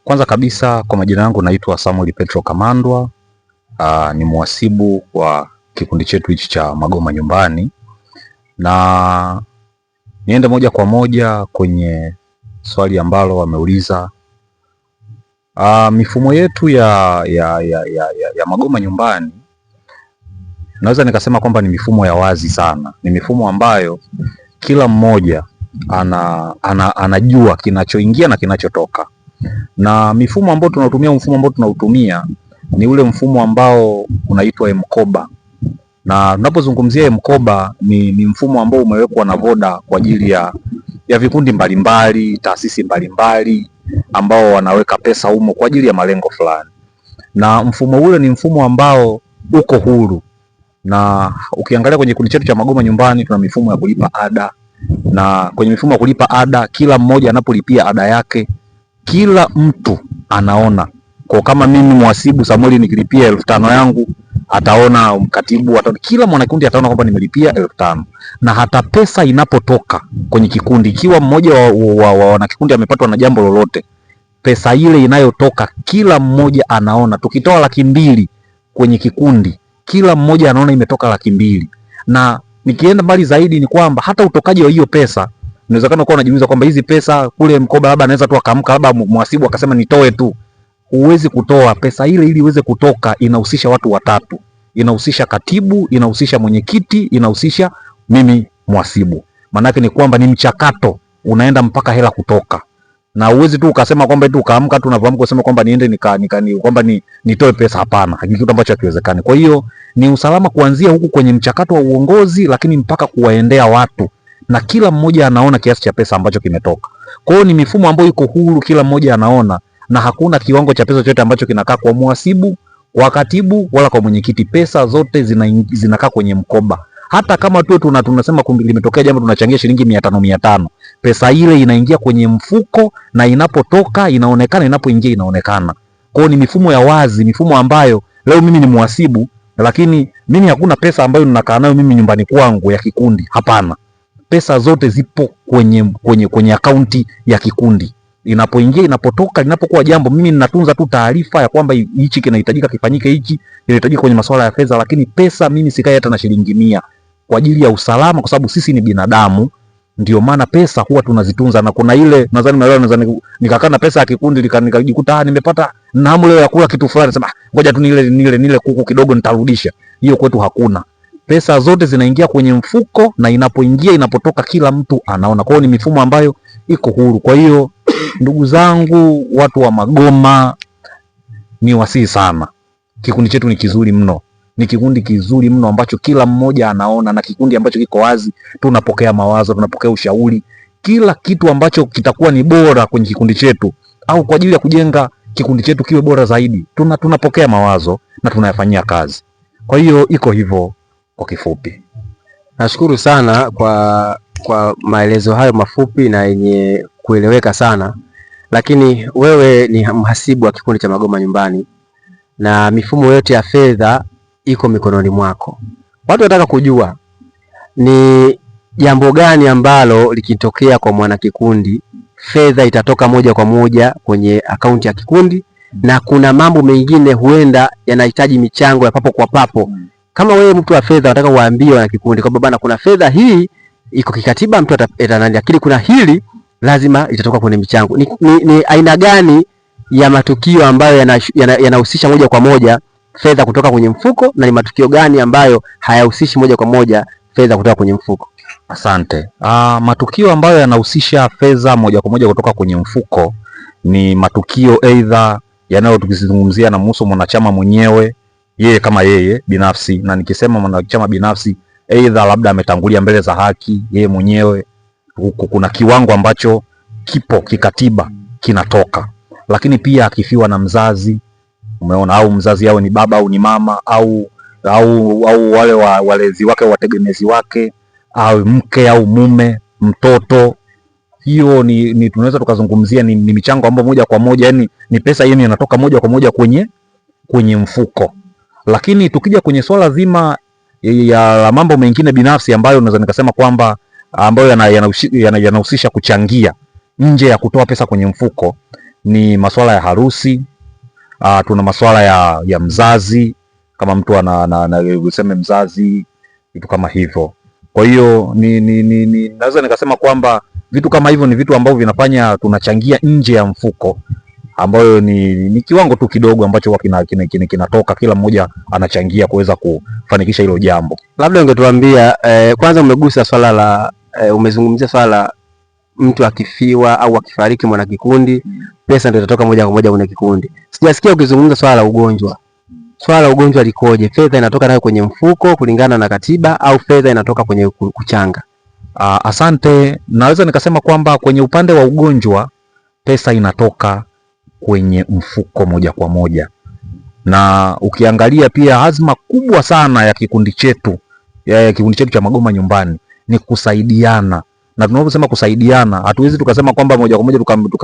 Kwanza kabisa kwa majina yangu naitwa Samuel Petro Kamandwa. Ni mhasibu wa kikundi chetu hichi cha Magoma Nyumbani, na niende moja kwa moja kwenye swali ambalo wameuliza. Mifumo yetu ya Magoma Nyumbani, naweza nikasema kwamba ni mifumo ya wazi sana. Ni mifumo ambayo kila mmoja anajua kinachoingia na kinachotoka. Na mifumo ambayo tunautumia ni ule mfumo ambao unaitwa mkoba. Na tunapozungumzia mkoba ni mfumo ambao umewekwa na Voda kwa ajili ya vikundi mbalimbali, taasisi mbalimbali ambao wanaweka pesa humo kwa ajili ya malengo fulani. Na mfumo ule ni mfumo ambao uko huru. Na ukiangalia kwenye kikundi chetu cha Magoma Nyumbani tuna mifumo ya kulipa ada. Na kwenye mifumo ya kulipa ada, kila mmoja anapolipia ada yake, kila mtu anaona. Kwa kama mimi mhasibu Samuel nikilipia 5,000 yangu, ataona mkatibu, kila mwanakikundi ataona kwamba nimelipia 5,000. Na hata pesa inapotoka kwenye kikundi, ikiwa mmoja wa wanakikundi amepatwa na jambo lolote, pesa ile inayotoka kila mmoja anaona. Tukitoa 200,000 kwenye kikundi, kila mmoja anaona imetoka 200,000. Na nikienda mbali zaidi ni kwamba hata utokaji wa hiyo pesa, inawezekana ukawa unajiuliza kwamba hizi pesa kule mkoba labda anaweza tu akaamka, labda mhasibu akasema nitoe tu. Huwezi kutoa pesa ile. Ili iweze kutoka inahusisha watu watatu. Inahusisha katibu, inahusisha mwenyekiti, inahusisha mimi mhasibu. Maana yake ni kwamba ni mchakato unaenda mpaka hela kutoka. Na huwezi tu ukasema kwamba tu ukaamka tu unapoamka useme kwamba niende kwamba nitoe pesa. Hapana, hakika kitu ambacho hakiwezekani. Kwa hiyo ni usalama kuanzia huku kwenye mchakato wa uongozi, lakini mpaka kuwaendea watu, na kila mmoja anaona kiasi cha pesa ambacho kimetoka. Kwa hiyo ni mifumo ambayo iko huru, kila mmoja anaona, na hakuna kiwango cha pesa chochote ambacho kinakaa kwa mhasibu, kwa katibu, wala kwa mwenyekiti. Pesa zote zinakaa kwenye mkoba. Hata kama tu tunasema limetokea jambo tunachangia shilingi 500, pesa ile inaingia kwenye mfuko, na inapotoka inaonekana, inapoingia inaonekana. Kwa hiyo ni mifumo ya wazi, mifumo ambayo leo mimi ni mhasibu, lakini mimi hakuna pesa ambayo ninakaa nayo mimi nyumbani kwangu ya kikundi. Hapana. Pesa zote zipo kwenye akaunti ya kikundi. Inapoingia, inapotoka, linapokuwa jambo, mimi ninatunza tu taarifa ya kwamba hichi kinahitajika kifanyike, hichi kinahitajika kwenye masuala ya fedha, lakini pesa mimi sikai hata na shilingi 100 kwa ajili ya usalama, kwa sababu sisi ni binadamu. Ndio maana pesa huwa tunazitunza. Na kuna ile nadhani nikakaa na pesa ya kikundi nikajikuta nimepata hamu leo ya kula kitu fulani, sema ngoja tu nile kuku kidogo nitarudisha. Hiyo kwetu hakuna. Pesa zote zinaingia kwenye mfuko, na inapoingia, inapotoka, kila mtu anaona. Kwa hiyo ni mifumo ambayo iko huru. Kwa hiyo ndugu zangu, watu wa Magoma, ni wasihi sana. Kikundi chetu ni kizuri mno. Ni kikundi kizuri mno ambacho kila mmoja anaona, na kikundi ambacho kiko wazi. Tunapokea mawazo, tunapokea ushauri. Kila kitu ambacho kitakuwa ni bora kwenye kikundi chetu, au kwa ajili ya kujenga kikundi chetu kiwe bora zaidi, tunapokea mawazo na tunayafanyia kazi. Kwa hiyo iko hivyo kwa kifupi. Nashukuru sana kwa maelezo hayo mafupi na yenye kueleweka sana. Lakini wewe ni mhasibu wa kikundi cha Magoma Nyumbani, na mifumo yote ya fedha iko mikononi mwako. Watu wanataka kujua ni jambo gani ambalo likitokea kwa mwana kikundi, fedha itatoka moja kwa moja kwenye akaunti ya kikundi, na kuna mambo mengine huenda yanahitaji michango ya papo kwa papo. Kama wewe mtu wa fedha unataka uwaambie wana kikundi kwamba bana, kuna fedha hii iko kikatiba mtu atanani, lakini kuna hili lazima itatoka kwenye michango. Ni aina gani ya matukio ambayo yanahusisha moja kwa moja fedha kutoka kwenye mfuko, na ni matukio gani ambayo hayahusishi moja kwa moja fedha kutoka kwenye mfuko? Asante. Matukio ambayo yanahusisha fedha moja kwa moja kutoka kwenye mfuko ni matukio aidha tukizungumzia na mhusu mwanachama mwenyewe, yeye kama yeye binafsi. Na nikisema mwanachama binafsi, aidha labda ametangulia mbele za haki yeye mwenyewe, kuna kiwango ambacho kipo kikatiba kinatoka. Lakini pia akifiwa na mzazi, umeona, au mzazi yao ni baba au ni mama, au wale walezi wake, wategemezi wake, au mke au mume, mtoto, hiyo ni tunaweza tukazungumzia ni michango ambayo moja kwa moja, yani ni pesa yenu inatoka moja kwa moja kwenye mfuko. Lakini tukija kwenye swala zima ya mambo mengine binafsi ambayo naweza nikasema kwamba ambayo yanahusisha kuchangia, nje ya kutoa pesa kwenye mfuko ni masuala ya harusi. Tuna masuala ya mzazi, kama mtu useme mzazi, vitu kama hivyo. Kwa hiyo naweza nikasema kwamba vitu kama hivyo ni vitu ambavyo vinafanya tunachangia nje ya mfuko, ambayo ni kiwango tu kidogo ambacho kinatoka, kila mmoja anachangia kuweza kufanikisha hilo jambo. Labda ungetuambia kwanza umegusa swala la umezungumzia swala la mtu akifiwa au akifariki mwana kikundi, pesa ndio itatoka moja kwa moja kwenye kikundi. Sijasikia ukizungumza swala la ugonjwa. Swala la ugonjwa likoje? Fedha inatoka nayo kwenye mfuko kulingana na katiba au fedha inatoka kwenye kuchanga? Asante. Naweza nikasema kwamba kwenye upande wa ugonjwa pesa inatoka kwenye mfuko moja kwa moja, na ukiangalia pia azma kubwa sana ya kikundi chetu cha Magoma Nyumbani ni kusaidiana. Na tunaposema kusaidiana, hatuwezi tukasema kwamba moja kwa moja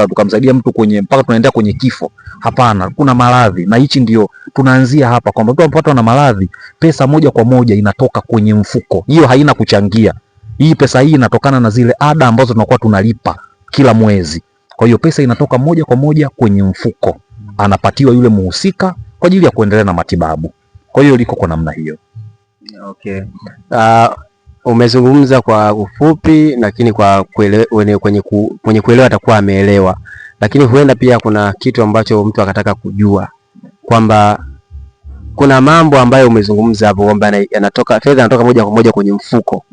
tukamsaidia mtu kwenye mpaka tunaendea kwenye kifo. Hapana, kuna maradhi, na hichi ndio tunaanzia hapa, kwamba mtu anapopatwa na maradhi, pesa moja kwa moja inatoka kwenye mfuko. Hiyo haina kuchangia. Hii pesa hii inatokana na zile ada ambazo tunakuwa tunalipa kila mwezi. Kwa hiyo pesa inatoka moja kwa moja kwenye mfuko, anapatiwa yule muhusika kwa ajili ya kuendelea na matibabu. Kwa hiyo liko kwa namna hiyo. Okay. Umezungumza kwa ufupi, lakini kwenye kuelewa atakuwa ameelewa, lakini huenda pia kuna kitu ambacho mtu akataka kujua kwamba kuna mambo ambayo umezungumza hapo kwamba fedha inatoka moja kwa moja kwenye mfuko,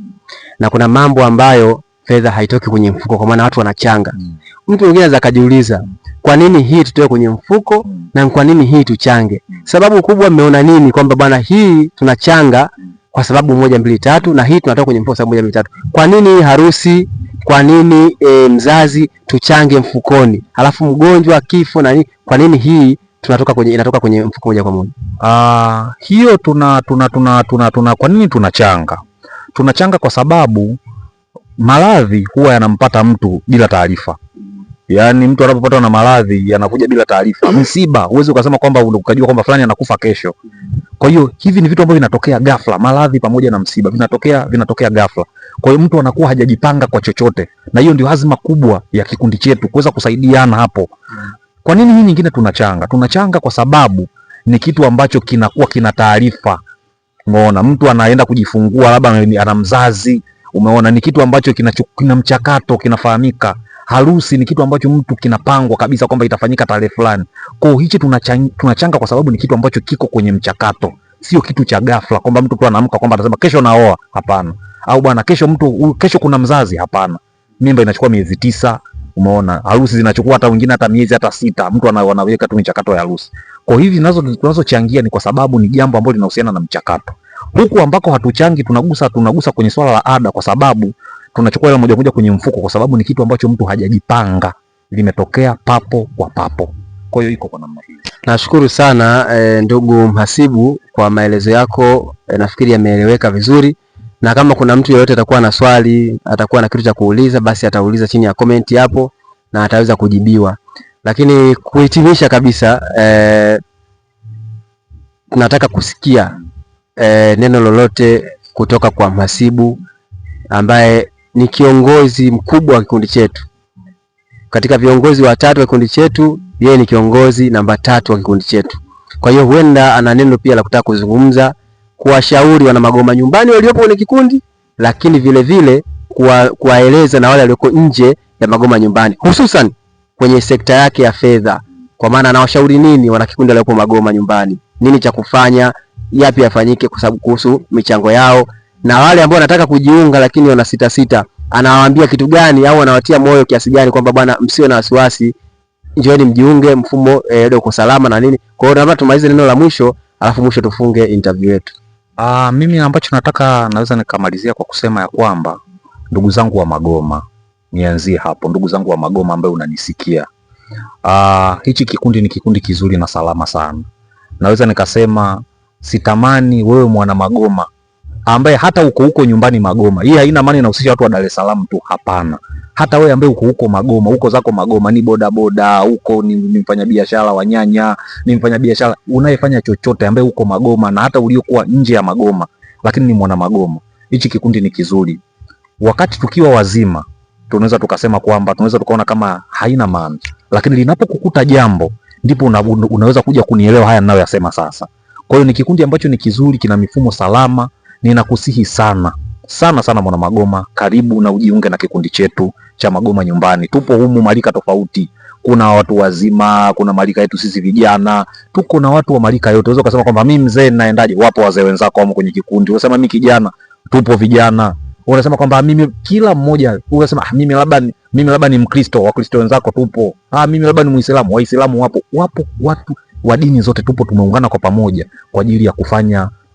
na kuna mambo ambayo fedha haitoki kwenye mfuko kwa maana watu wanachanga. Mtu mwingine anaweza kujiuliza, kwa nini hii tutoe kwenye mfuko na kwa nini hii tuchange? Sababu kubwa mmeona nini kwamba bwana hii tunachanga kwa sababu 1 2 3 na hii tunatoka kwenye mfuko sababu 1 2 3? Kwa nini harusi, kwa nini mzazi tuchange mfukoni, alafu mgonjwa, kifo na nini, kwa nini hii inatoka kwenye mfuko moja kwa moja? Hiyo kwa nini tunachanga? Tunachanga kwa sababu maradhi huwa yanampata mtu bila taarifa. Yaani mtu anapopatwa na maradhi yanakuja bila taarifa. Msiba, huwezi ukasema kwamba ukajua kwamba fulani anakufa kesho. Kwa hiyo hivi ni vitu ambavyo vinatokea ghafla, maradhi pamoja na msiba vinatokea ghafla. Kwa hiyo mtu anakuwa hajajipanga kwa chochote. Na hiyo ndio azma kubwa ya kikundi chetu, kuweza kusaidiana hapo. Kwa nini hii nyingine tunachanga? Tunachanga kwa sababu ni kitu ambacho kinakuwa kina taarifa. Umeona, mtu anaenda kujifungua, labda ana mzazi, umeona, ni kitu ambacho kina mchakato, kinafahamika. Harusi ni kitu ambacho mtu kinapangwa kabisa kwamba itafanyika tarehe fulani. Kwa hiyo hichi tunachanga kwa sababu ni kitu ambacho kiko kwenye mchakato, sio kitu cha ghafla kwamba mtu tu anaamka kwamba anasema kesho naoa. Hapana. Au bwana kesho kuna mzazi. Hapana. Mimba inachukua miezi 9, umeona. Harusi zinachukua hata wengine hata miezi hata 6. Mtu anaweka tu mchakato ya harusi. Kwa hivi tunazochangia ni kwa sababu ni jambo ambalo linahusiana na mchakato. Huku ambako hatuchangi tunagusa kwenye swala la ada, kwa sababu tunachukua ile moja kwenye mfuko kwa sababu ni kitu ambacho mtu hajajipanga, limetokea papo kwa papo. Kwa hiyo iko kwa namna hiyo. Nashukuru sana ndugu mhasibu kwa maelezo yako, nafikiri yameeleweka vizuri, na kama kuna mtu yeyote atakuwa na swali, atakuwa na kitu cha kuuliza, basi atauliza chini ya comment hapo na ataweza kujibiwa. Lakini kuhitimisha kabisa, nataka kusikia neno lolote kutoka kwa mhasibu ambaye ni kiongozi mkubwa wa kikundi chetu. Katika viongozi watatu wa kikundi chetu, yeye ni kiongozi namba 3 wa kikundi chetu. Kwa hiyo huenda ana neno pia la kutaka kuzungumza, kuwashauri wana Magoma Nyumbani waliopo kwenye kikundi, lakini vile vile kuwaeleza na wale walioko nje ya Magoma Nyumbani, hususan kwenye sekta yake ya fedha. Kwa maana anawashauri nini wana kikundi waliopo Magoma Nyumbani, nini cha kufanya, yapi yafanyike kwa sababu kuhusu michango yao, na wale ambao wanataka kujiunga lakini wana sita, anawaambia kitu gani au anawatia moyo kiasi gani kwamba bwana, msiwe na wasiwasi, njooni mjiunge, mfumo ndio uko salama na nini. Kwa hiyo naomba tumalize neno la mwisho, alafu mwisho tufunge interview yetu. Mimi ambacho naweza nikamalizia kwa kusema ya kwamba, ndugu zangu wa Magoma, nianzie hapo, ndugu zangu wa Magoma ambaye unanisikia, hichi kikundi ni kikundi kizuri na salama sana. Naweza nikasema sitamani wewe mwana Magoma ambaye hata uko huko nyumbani Magoma. Hii haina maana inahusisha watu wa Dar es Salaam tu, hapana. Hata wewe ambaye uko huko Magoma, uko zako Magoma, ni bodaboda, huko ni mfanyabiashara wa nyanya, ni mfanyabiashara unayefanya chochote ambaye uko Magoma, na hata uliokuwa nje ya Magoma lakini ni mwana Magoma, hichi kikundi ni kizuri. Wakati tukiwa wazima tunaweza tukasema kwamba tunaweza tukaona kama haina maana, lakini linapokukuta jambo ndipo unaweza kuja kunielewa haya ninayoyasema sasa. Kwa hiyo ni kikundi ambacho ni kizuri, kina mifumo salama. Ninakusihi sana sana sana mwana Magoma, karibu na ujiunge na kikundi chetu cha Magoma Nyumbani. Tupo humu marika tofauti, kuna watu wazima, kuna marika yetu sisi vijana, tuko na watu wa marika yote. Unaweza kusema kwamba mimi mzee naendaje? Wapo wazee wenzako wamo kwenye kikundi. Unasema mimi kijana, tupo vijana. Unasema kwamba mimi, kila mmoja unasema mimi labda ni Mkristo, Wakristo wenzako tupo. Mimi labda ni Muislamu, Waislamu wapo. Wapo watu wa dini zote, tupo tumeungana kwa pamoja kwa ajili ya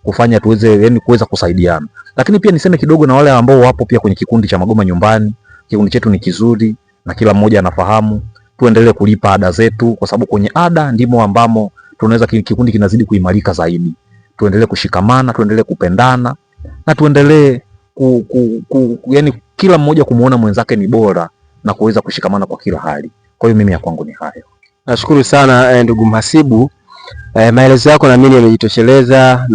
kufanya tuweze, yani kuweza kusaidiana. Lakini pia niseme kidogo na wale ambao wapo pia kwenye kikundi cha Magoma Nyumbani. Kikundi chetu ni kizuri na kila mmoja anafahamu. Tuendelee kulipa ada zetu, kwa sababu kwenye ada ndimo ambamo tunaweza kikundi kinazidi kuimarika zaidi. Tuendelee kushikamana, tuendelee kupendana na tuendelee yani kila mmoja kumuona mwenzake ni bora na kuweza kushikamana kwa kila hali. Kwa hiyo mimi ya kwangu ni hayo. Nashukuru sana ndugu mhasibu. Maelezo yako na mimi yamejitosheleza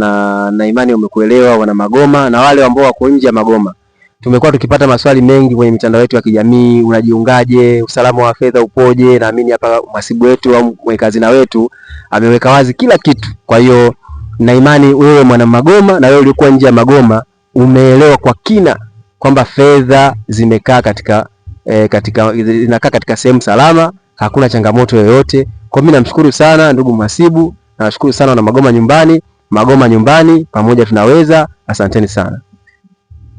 na imani umekuelewa wana Magoma na wale ambao wako nje ya Magoma. Tumekuwa tukipata maswali mengi kwenye mitandao yetu ya kijamii, unajiungaje, usalama wa fedha upoje? Naamini hapa mhasibu wetu au mweka hazina wetu ameweka wazi kila kitu. Kwa hiyo na imani wewe mwana Magoma na wewe ulikuwa nje ya Magoma umeelewa kwa kina kwamba fedha zimekaa zinakaa katika sehemu salama, hakuna changamoto yoyote. Kwa mimi namshukuru sana ndugu mhasibu, na nashukuru sana wana Magoma Nyumbani. Magoma Nyumbani, pamoja tunaweza. Asanteni sana.